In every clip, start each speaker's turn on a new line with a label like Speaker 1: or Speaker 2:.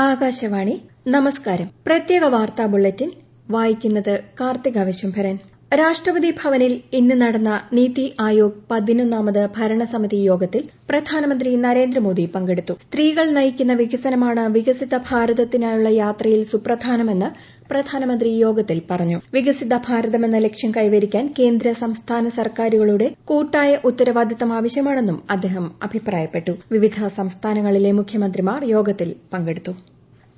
Speaker 1: ആകാശവാണി നമസ്കാരം. പ്രത്യേക വാർത്താ ബുള്ളറ്റിൻ വായിക്കുന്നത് കാർത്തിക വിശംഭരൻ. രാഷ്ട്രപതി ഭവനിൽ ഇന്ന് നടന്ന നീതി ആയോഗ് 11ാമത് ഭരണസമിതി യോഗത്തിൽ പ്രധാനമന്ത്രി നരേന്ദ്രമോദി പങ്കെടുത്തു. സ്ത്രീകൾ നയിക്കുന്ന വികസനമാണ് വികസിത ഭാരതത്തിനായുള്ള യാത്രയിൽ സുപ്രധാനമെന്ന് പ്രധാനമന്ത്രി യോഗത്തിൽ പറഞ്ഞു. വികസിത ഭാരതമെന്ന ലക്ഷ്യം കൈവരിക്കാൻ കേന്ദ്ര സംസ്ഥാന സർക്കാരുകളുടെ കൂട്ടായ ഉത്തരവാദിത്തം ആവശ്യമാണെന്നും അദ്ദേഹം അഭിപ്രായപ്പെട്ടു. വിവിധ സംസ്ഥാനങ്ങളിലെ മുഖ്യമന്ത്രിമാർ യോഗത്തിൽ പങ്കെടുത്തു.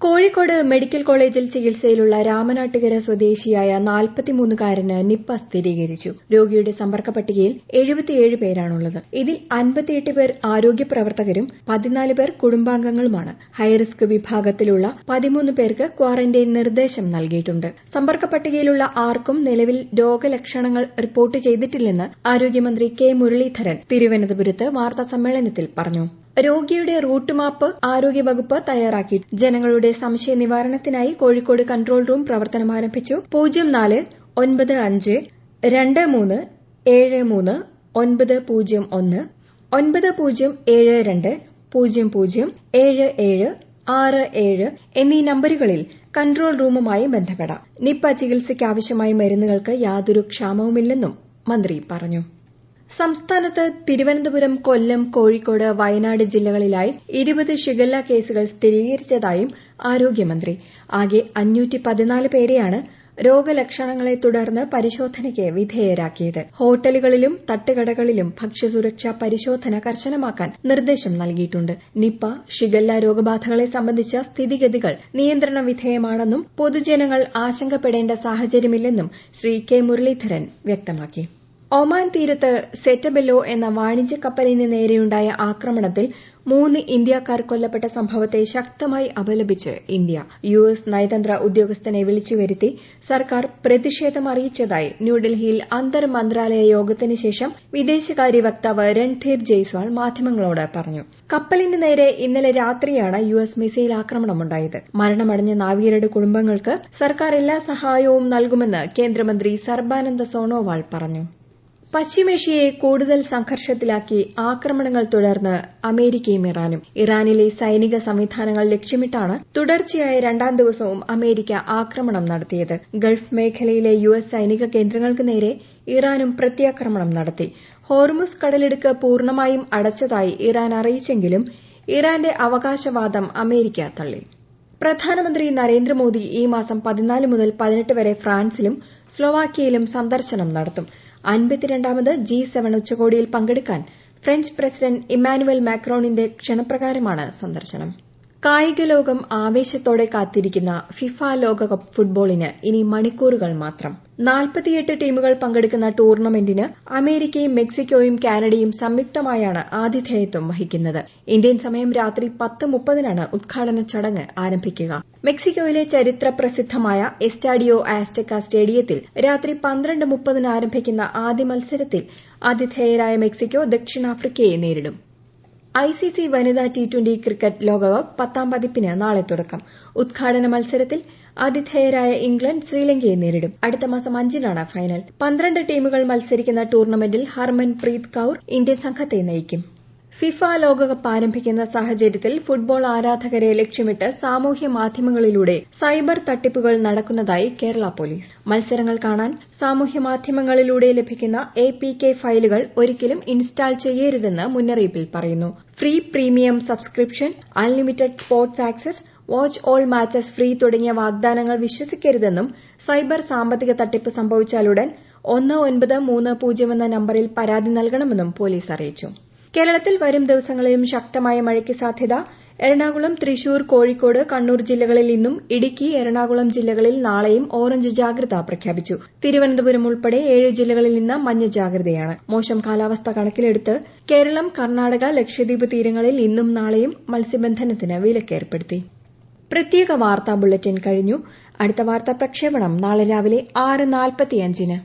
Speaker 1: കോഴിക്കോട് മെഡിക്കൽ കോളേജിൽ ചികിത്സയിലുള്ള രാമനാട്ടുകര സ്വദേശിയായ 43-കാരന് നിപ്പ സ്ഥിരീകരിച്ചു. രോഗിയുടെ സമ്പർക്ക പട്ടികയിൽ 77 പേരാണുള്ളത്. ഇതിൽ 58 പേർ ആരോഗ്യ പ്രവർത്തകരും 14 പേർ കുടുംബാംഗങ്ങളുമാണ്. ഹൈറിസ്ക് വിഭാഗത്തിലുള്ള 13 പേർക്ക് ക്വാറന്റൈൻ നിർദ്ദേശം നൽകിയിട്ടുണ്ട്. സമ്പർക്ക പട്ടികയിലുള്ള ആർക്കും നിലവിൽ രോഗലക്ഷണങ്ങൾ റിപ്പോർട്ട് ചെയ്തിട്ടില്ലെന്ന് ആരോഗ്യമന്ത്രി കെ മുരളീധരൻ തിരുവനന്തപുരത്ത് വാർത്താസമ്മേളനത്തിൽ പറഞ്ഞു. രോഗിയുടെ റൂട്ട് മാപ്പ് ആരോഗ്യവകുപ്പ് തയ്യാറാക്കി. ജനങ്ങളുടെ സംശയ നിവാരണത്തിനായി കോഴിക്കോട് കൺട്രോൾ റൂം പ്രവർത്തനം ആരംഭിച്ചു. 04-93-73-901 9072-007767 എന്നീ നമ്പരുകളിൽ കൺട്രോൾ റൂമുമായി ബന്ധപ്പെടാം. നിപ്പ ചികിത്സയ്ക്കാവശ്യമായ മരുന്നുകൾക്ക് യാതൊരു ക്ഷാമവുമില്ലെന്നും മന്ത്രി പറഞ്ഞു. സംസ്ഥാനത്ത് തിരുവനന്തപുരം, കൊല്ലം, കോഴിക്കോട്, വയനാട് ജില്ലകളിലായി 20 ഷിഗല്ല കേസുകൾ സ്ഥിരീകരിച്ചതായും ആരോഗ്യമന്ത്രി. ആകെ 514 പേരെയാണ് രോഗലക്ഷണങ്ങളെ തുടർന്ന് പരിശോധനയ്ക്ക് വിധേയരാക്കിയത്. ഹോട്ടലുകളിലും തട്ടുകടകളിലും ഭക്ഷ്യസുരക്ഷാ പരിശോധന കർശനമാക്കാൻ നിർദ്ദേശം നൽകിയിട്ടുണ്ട്. നിപ്പ, ഷിഗല്ല രോഗബാധകളെ സംബന്ധിച്ച സ്ഥിതിഗതികൾ നിയന്ത്രണ വിധേയമാണെന്നും പൊതുജനങ്ങൾ ആശങ്കപ്പെടേണ്ട സാഹചര്യമില്ലെന്നും ശ്രീ കെ മുരളീധരൻ വ്യക്തമാക്കി. ഒമാൻ തീരത്ത് സെറ്റബെല്ലോ എന്ന വാണിജ്യ കപ്പലിന് നേരെയുണ്ടായ ആക്രമണത്തിൽ 3 ഇന്ത്യക്കാർ കൊല്ലപ്പെട്ട സംഭവത്തെ ശക്തമായി അപലപിച്ച് ഇന്ത്യ. യുഎസ് നയതന്ത്ര ഉദ്യോഗസ്ഥനെ വിളിച്ചുവരുത്തി സർക്കാർ പ്രതിഷേധം അറിയിച്ചതായി ന്യൂഡൽഹിയിൽ അന്തർ മന്ത്രാലയ യോഗത്തിന് ശേഷം വിദേശകാര്യ വക്താവ് രൺധീർ ജയ്സ്വാൾ മാധ്യമങ്ങളോട് പറഞ്ഞു. കപ്പലിന് നേരെ ഇന്നലെ രാത്രിയാണ് യുഎസ് മിസൈൽ ആക്രമണമുണ്ടായത്. മരണമടഞ്ഞ നാവികരുടെ കുടുംബങ്ങൾക്ക് സർക്കാർ എല്ലാ സഹായവും നൽകുമെന്ന് കേന്ദ്രമന്ത്രി സർബാനന്ദ സോണോവാൾ പറഞ്ഞു. പശ്ചിമേഷ്യയെ കൂടുതൽ സംഘർഷത്തിലാക്കി ആക്രമണങ്ങൾ തുടർന്ന് അമേരിക്കയും ഇറാനും. ഇറാനിലെ സൈനിക സംവിധാനങ്ങൾ ലക്ഷ്യമിട്ടാണ് തുടർച്ചയായ 2ാം ദിവസവും അമേരിക്ക ആക്രമണം നടത്തിയത്. ഗൾഫ് മേഖലയിലെ യുഎസ് സൈനിക കേന്ദ്രങ്ങൾക്ക് നേരെ ഇറാനും പ്രത്യാക്രമണം നടത്തി. ഹോർമുസ് കടലിടുക്ക് പൂർണ്ണമായും അടച്ചതായി ഇറാൻ അറിയിച്ചെങ്കിലും ഇറാന്റെ അവകാശവാദം അമേരിക്ക തള്ളി. പ്രധാനമന്ത്രി നരേന്ദ്രമോദി ഈ മാസം 14 മുതൽ 18 വരെ ഫ്രാൻസിലും സ്ലോവാക്യയിലും സന്ദർശനം നടത്തും. 52ാമത് G7 ഉച്ചകോടിയിൽ പങ്കെടുക്കാൻ ഫ്രഞ്ച് പ്രസിഡന്റ് ഇമ്മാനുവൽ മാക്രോണിന്റെ ക്ഷണപ്രകാരമാണ് സന്ദർശനം. കായിക ലോകം ആവേശത്തോടെ കാത്തിരിക്കുന്ന ഫിഫ ലോകകപ്പ് ഫുട്ബോളിന് ഇനി മണിക്കൂറുകൾ മാത്രം. 48 ടീമുകൾ പങ്കെടുക്കുന്ന ടൂർണമെന്റിന് അമേരിക്കയും മെക്സിക്കോയും കാനഡയും സംയുക്തമായാണ് ആതിഥേയത്വം വഹിക്കുന്നത്. ഇന്ത്യൻ സമയം രാത്രി 10:30-നാണ് ഉദ്ഘാടന ചടങ്ങ് ആരംഭിക്കുക. മെക്സിക്കോയിലെ ചരിത്ര പ്രസിദ്ധമായ എസ്റ്റാഡിയോ ആസ്റ്റക്ക സ്റ്റേഡിയത്തിൽ രാത്രി 12:30-ന് ആരംഭിക്കുന്ന ആദ്യ മത്സരത്തിൽ ആതിഥേയരായ മെക്സിക്കോ ദക്ഷിണാഫ്രിക്കയെ നേരിടും. ICC വനിതാ T20 ക്രിക്കറ്റ് ലോകകപ്പ് 10ാം പതിപ്പിന് നാളെ തുടക്കം. ഉദ്ഘാടന മത്സരത്തിൽ ആതിഥേയരായ ഇംഗ്ലണ്ട് ശ്രീലങ്കയെ നേരിടും. അടുത്ത മാസം 5-നാണ് ഫൈനൽ. 12 ടീമുകൾ മത്സരിക്കുന്ന ടൂർണമെന്റിൽ ഹർമൻപ്രീത് കൌർ ഇന്ത്യൻ സംഘത്തെ നയിക്കും. ഫിഫ ലോകകപ്പ് ആരംഭിക്കുന്ന സാഹചര്യത്തിൽ ഫുട്ബോൾ ആരാധകരെ ലക്ഷ്യമിട്ട് സാമൂഹ്യ മാധ്യമങ്ങളിലൂടെ സൈബർ തട്ടിപ്പുകൾ നടക്കുന്നതായി കേരള പോലീസ്. മത്സരങ്ങൾ കാണാൻ സാമൂഹ്യ മാധ്യമങ്ങളിലൂടെ ലഭിക്കുന്ന APK ഫയലുകൾ ഒരിക്കലും ഇൻസ്റ്റാൾ ചെയ്യരുതെന്ന് മുന്നറിയിപ്പിൽ പറയുന്നു. Free premium subscription, unlimited sports access, watch all matches free തുടങ്ങിയ വാഗ്ദാനങ്ങൾ വിശ്വസിക്കരുതെന്നും സൈബർ സാമ്പത്തിക തട്ടിപ്പ് സംഭവിച്ചാലുടൻ 1930 എന്ന നമ്പറിൽ പരാതി നൽകണമെന്നും പോലീസ് അറിയിച്ചു. കേരളത്തിൽ വരും ദിവസങ്ങളിലും ശക്തമായ മഴയ്ക്ക് സാധ്യത. എറണാകുളം, തൃശൂർ, കോഴിക്കോട്, കണ്ണൂർ ജില്ലകളിൽ ഇന്നും, ഇടുക്കി, എറണാകുളം ജില്ലകളിൽ നാളെയും ഓറഞ്ച് ജാഗ്രത പ്രഖ്യാപിച്ചു. തിരുവനന്തപുരം ഉൾപ്പെടെ 7 ജില്ലകളിൽ ഇന്ന് മഞ്ഞ ജാഗ്രതയാണ്. മോശം കാലാവസ്ഥ കണക്കിലെടുത്ത് കേരളം, കർണാടക, ലക്ഷദ്വീപ് തീരങ്ങളിൽ ഇന്നും നാളെയും മത്സ്യബന്ധനത്തിന് വിലക്കേർപ്പെടുത്തി. പ്രത്യേക വാർത്താ ബുള്ളറ്റിൻ കഴിഞ്ഞു. അടുത്ത വാർത്താ പ്രക്ഷേപണം നാളെ രാവിലെ 6:45-ന്.